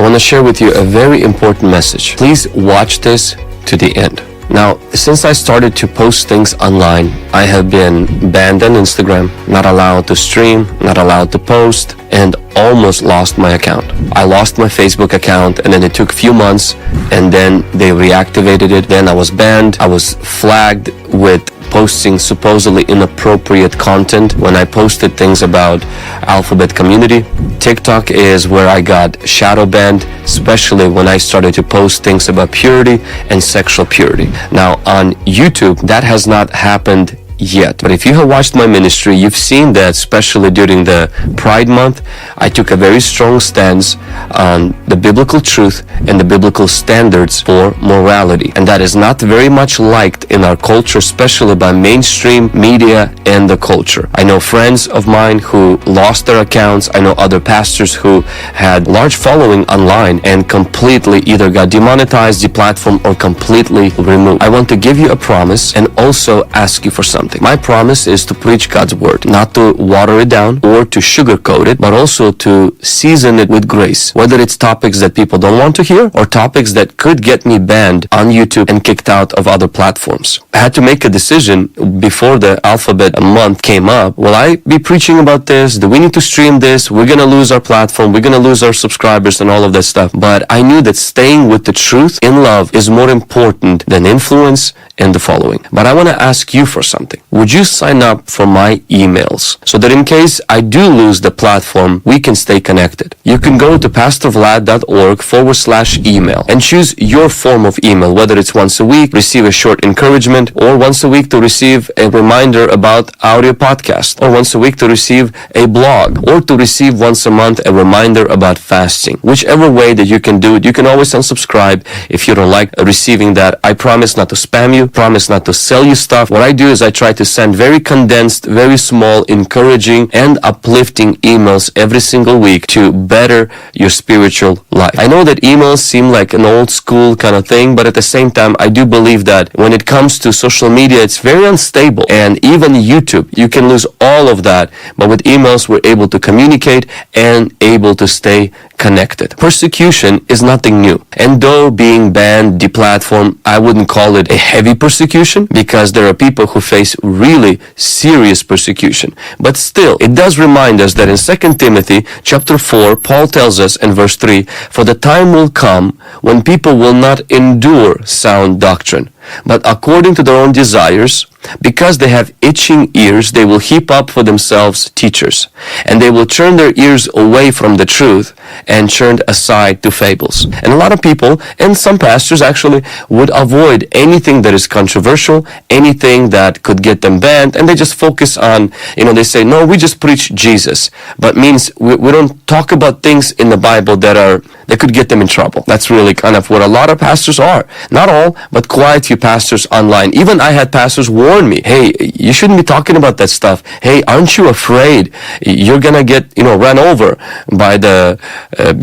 want to share with you a very important message. Please watch this to the end. Now, since I started to post things online, I have been banned on Instagram, not allowed to stream, not allowed to post, and almost lost my account. I lost my Facebook account, and then it took a few months, and then they reactivated it. Then I was banned. I was flagged with posting supposedly inappropriate content when I posted things about Alphabet community. TikTok is where I got shadow banned, especially when I started to post things about purity and sexual purity. Now on YouTube, that has not happened yet. But if you have watched my ministry, you've seen that especially during the Pride Month, I took a very strong stance on the biblical truth and the biblical standards for morality. And that is not very much liked in our culture, especially by mainstream media and the culture. I know friends of mine who lost their accounts. I know other pastors who had large following online and completely either got demonetized, deplatformed, or completely removed. I want to give you a promise and also ask you for something. My promise is to preach God's word, not to water it down or to sugarcoat it, but also to season it with grace. Whether it's topics that people don't want to hear or topics that could get me banned on YouTube and kicked out of other platforms. I had to make a decision before the Alphabet month came up. Will I be preaching about this? Do we need to stream this? We're going to lose our platform. We're going to lose our subscribers and all of that stuff. But I knew that staying with the truth in love is more important than influence and the following. But I want to ask you for something. Would you sign up for my emails so that in case I do lose the platform, we can stay connected? You can go to pastorvlad.org/email and choose your form of email, whether it's once a week, receive a short encouragement, or once a week to receive a reminder about audio podcast, or once a week to receive a blog, or to receive once a month a reminder about fasting. Whichever way that you can do it, you can always unsubscribe if you don't like receiving that. I promise not to spam you, promise not to sell you stuff. What I do is I try to send very condensed, very small, encouraging, and uplifting emails every single week to better your spiritual life. I know that emails seem like an old school kind of thing, but at the same time, I do believe that when it comes to social media, it's very unstable. And even YouTube, you can lose all of that. But with emails, we're able to communicate and able to stay connected. Persecution is nothing new. And though being banned, deplatformed, I wouldn't call it a heavy persecution because there are people who face really serious persecution. But still, it does remind us that in 2 Timothy chapter 4, Paul tells us in verse 3, "For the time will come when people will not endure sound doctrine, but according to their own desires, because they have itching ears, they will heap up for themselves teachers, and they will turn their ears away from the truth and turn aside to fables." And a lot of people, and some pastors actually, would avoid anything that is controversial, anything that could get them banned, and they just focus on, they say, no, we just preach Jesus, but means we don't talk about things in the Bible that could get them in trouble. That's really kind of what a lot of pastors are. Not all, but quite a few pastors online. Even I had pastors warn me, hey, you shouldn't be talking about that stuff. Hey, aren't you afraid you're going to get, run over by the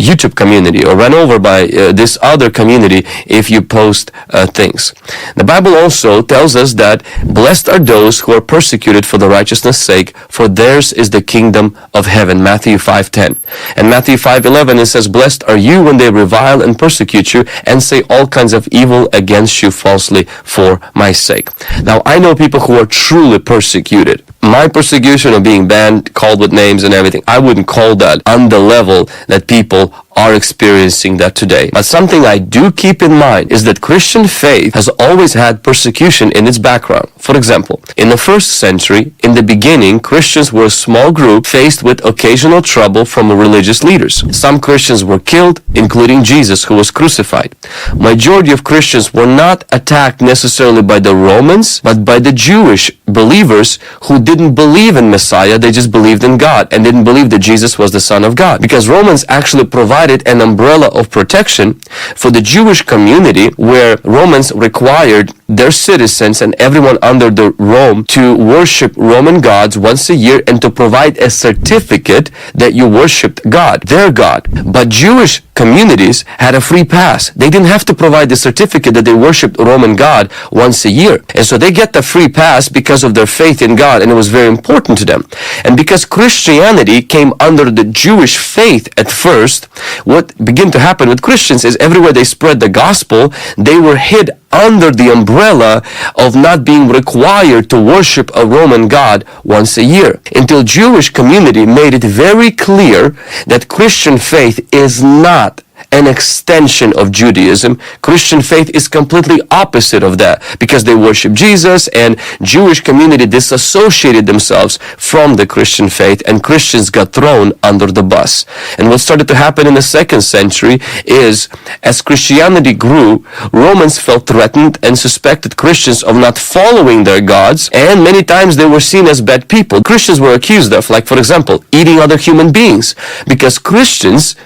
YouTube community or run over by this other community if you post things. The Bible also tells us that blessed are those who are persecuted for the righteousness' sake, for theirs is the kingdom of heaven. Matthew 5:10. And Matthew 5:11, it says, "Blessed are you when they revile and persecute you and say all kinds of evil against you falsely for my sake." Now, I know people who are truly persecuted. My persecution of being banned, called with names and everything, I wouldn't call that on the level that people are experiencing that today. But something I do keep in mind is that Christian faith has always had persecution in its background. For example, in the first century, in the beginning, Christians were a small group faced with occasional trouble from religious leaders. Some Christians were killed, including Jesus, who was crucified. Majority of Christians were not attacked necessarily by the Romans, but by the Jewish believers who didn't believe in Messiah. They just believed in God and didn't believe that Jesus was the Son of God. Because Romans actually provided an umbrella of protection for the Jewish community, where Romans required their citizens and everyone under the Rome to worship Roman gods once a year and to provide a certificate that you worshiped God, their God. But Jewish communities had a free pass. They didn't have to provide the certificate that they worshiped Roman God once a year. And so they get the free pass because of their faith in God, and it was very important to them. And because Christianity came under the Jewish faith at first, What began to happen with Christians is everywhere they spread the gospel, they were hid under the umbrella of not being required to worship a Roman god once a year, until Jewish community made it very clear that Christian faith is not an extension of Judaism. Christian faith is completely opposite of that, because they worship Jesus, and Jewish community disassociated themselves from the Christian faith, and Christians got thrown under the bus. And what started to happen in the 2nd century is, as Christianity grew, Romans felt threatened and suspected Christians of not following their gods, and many times they were seen as bad people. Christians were accused of, like for example, eating other human beings, because Christians,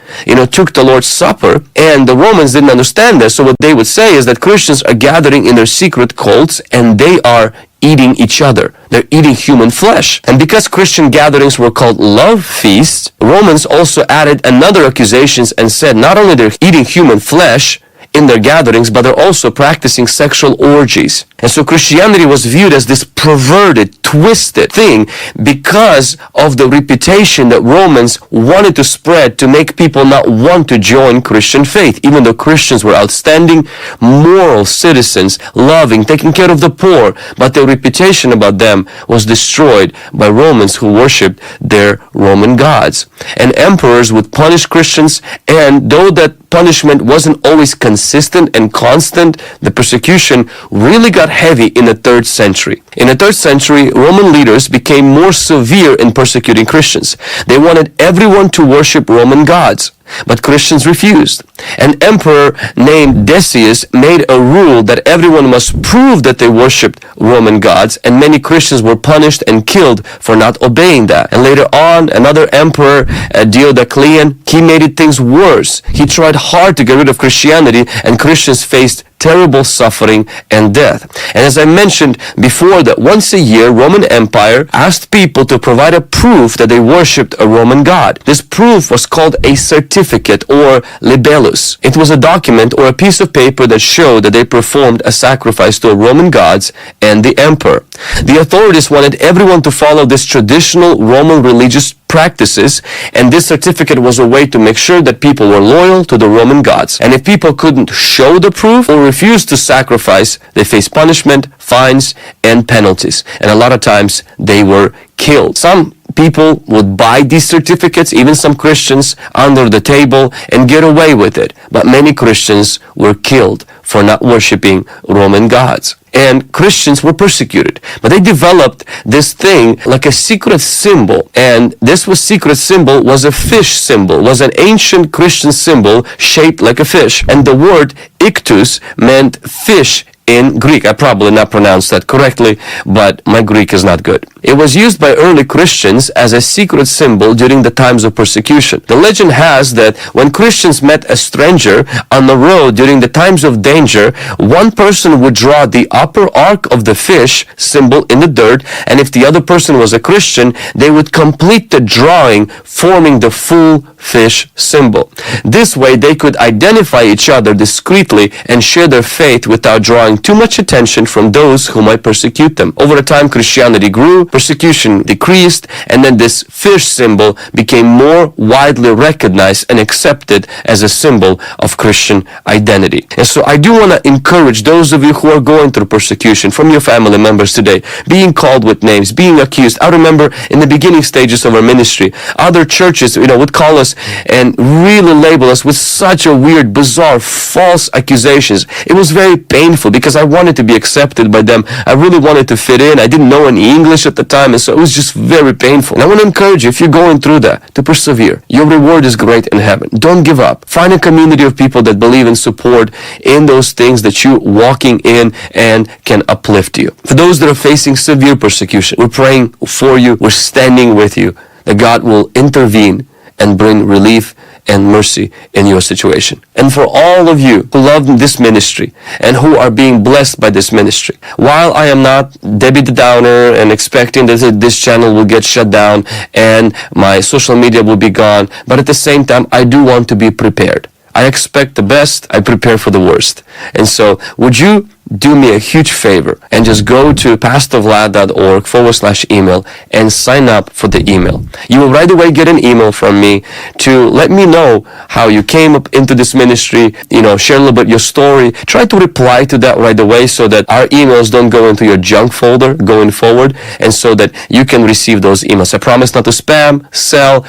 took the Lord's Supper, and the Romans didn't understand this. So what they would say is that Christians are gathering in their secret cults and they are eating each other. They're eating human flesh. And because Christian gatherings were called love feasts, Romans also added another accusations and said not only they're eating human flesh in their gatherings, but they're also practicing sexual orgies. And so Christianity was viewed as this perverted, twisted thing because of the reputation that Romans wanted to spread to make people not want to join Christian faith, even though Christians were outstanding, moral citizens, loving, taking care of the poor, but their reputation about them was destroyed by Romans who worshipped their Roman gods. And emperors would punish Christians, and though that punishment wasn't always consistent and constant, the persecution really got heavy in the 3rd century. In the 3rd century, Roman leaders became more severe in persecuting Christians. They wanted everyone to worship Roman gods, but Christians refused. An emperor named Decius made a rule that everyone must prove that they worshipped Roman gods, and many Christians were punished and killed for not obeying that. And later on, another emperor, Diocletian, he made things worse. He tried hard to get rid of Christianity, and Christians faced terrible suffering and death. And as I mentioned before, that once a year, Roman Empire asked people to provide a proof that they worshipped a Roman god. This proof was called a certificate, or libellus. It was a document or a piece of paper that showed that they performed a sacrifice to a Roman gods and the emperor. The authorities wanted everyone to follow this traditional Roman religious practices, and this certificate was a way to make sure that people were loyal to the Roman gods. And if people couldn't show the proof or refused to sacrifice, they faced punishment, fines, and penalties. And a lot of times they were killed. Some people would buy these certificates, even some Christians, under the table and get away with it. But many Christians were killed for not worshiping Roman gods. And Christians were persecuted. But they developed this thing like a secret symbol. And this secret symbol was a fish symbol, was an ancient Christian symbol shaped like a fish. And the word ictus meant fish in Greek. I probably not pronounced that correctly, but my Greek is not good. It was used by early Christians as a secret symbol during the times of persecution. The legend has that when Christians met a stranger on the road during the times of danger, one person would draw the upper arc of the fish symbol in the dirt, and if the other person was a Christian, they would complete the drawing, forming the full fish symbol. This way, they could identify each other discreetly and share their faith without drawing too much attention from those who might persecute them. Over time, Christianity grew, persecution decreased, and then this fish symbol became more widely recognized and accepted as a symbol of Christian identity. And so I do want to encourage those of you who are going through persecution from your family members today, being called with names, being accused. I remember in the beginning stages of our ministry, other churches, would call us and really label us with such a weird, bizarre, false accusations. It was very painful because I wanted to be accepted by them. I really wanted to fit in. I didn't know any English at the time, and so it was just very painful. And I want to encourage you, if you're going through that, to persevere. Your reward is great in heaven. Don't give up. Find a community of people that believe and support in those things that you're walking in and can uplift you. For those that are facing severe persecution, we're praying for you. We're standing with you, that God will intervene and bring relief and mercy in your situation. And for all of you who love this ministry and who are being blessed by this ministry, while I am not Debbie the Downer and expecting that this channel will get shut down and my social media will be gone, but at the same time, I do want to be prepared. I expect the best, I prepare for the worst. And so, would you do me a huge favor and just go to pastorvlad.org/email and sign up for the email. You will right away get an email from me to let me know how you came up into this ministry, share a little bit your story. Try to reply to that right away so that our emails don't go into your junk folder going forward, and so that you can receive those emails. I promise not to spam, sell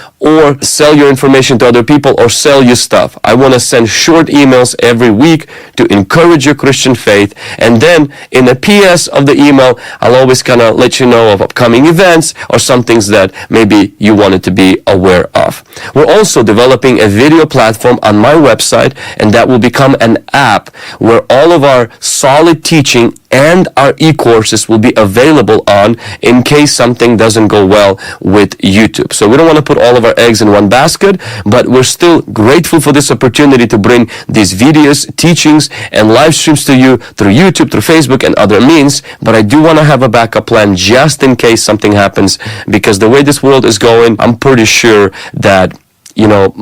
your information to other people or sell you stuff. I want to send short emails every week to encourage your Christian faith. And then in the PS of the email, I'll always kind of let you know of upcoming events or some things that maybe you wanted to be aware of. We're also developing a video platform on my website, and that will become an app where all of our solid teaching and our e-courses will be available on in case something doesn't go well with YouTube. So we don't want to put all of our eggs in one basket, but we're still grateful for this opportunity to bring these videos, teachings, and live streams to you through YouTube, through Facebook, and other means. But I do want to have a backup plan just in case something happens, because the way this world is going, I'm pretty sure that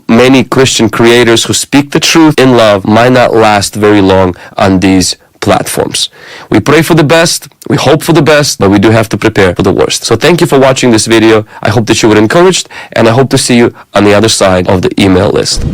many Christian creators who speak the truth in love might not last very long on these platforms. We pray for the best, we hope for the best, but we do have to prepare for the worst. So thank you for watching this video. I hope that you were encouraged, and I hope to see you on the other side of the email list.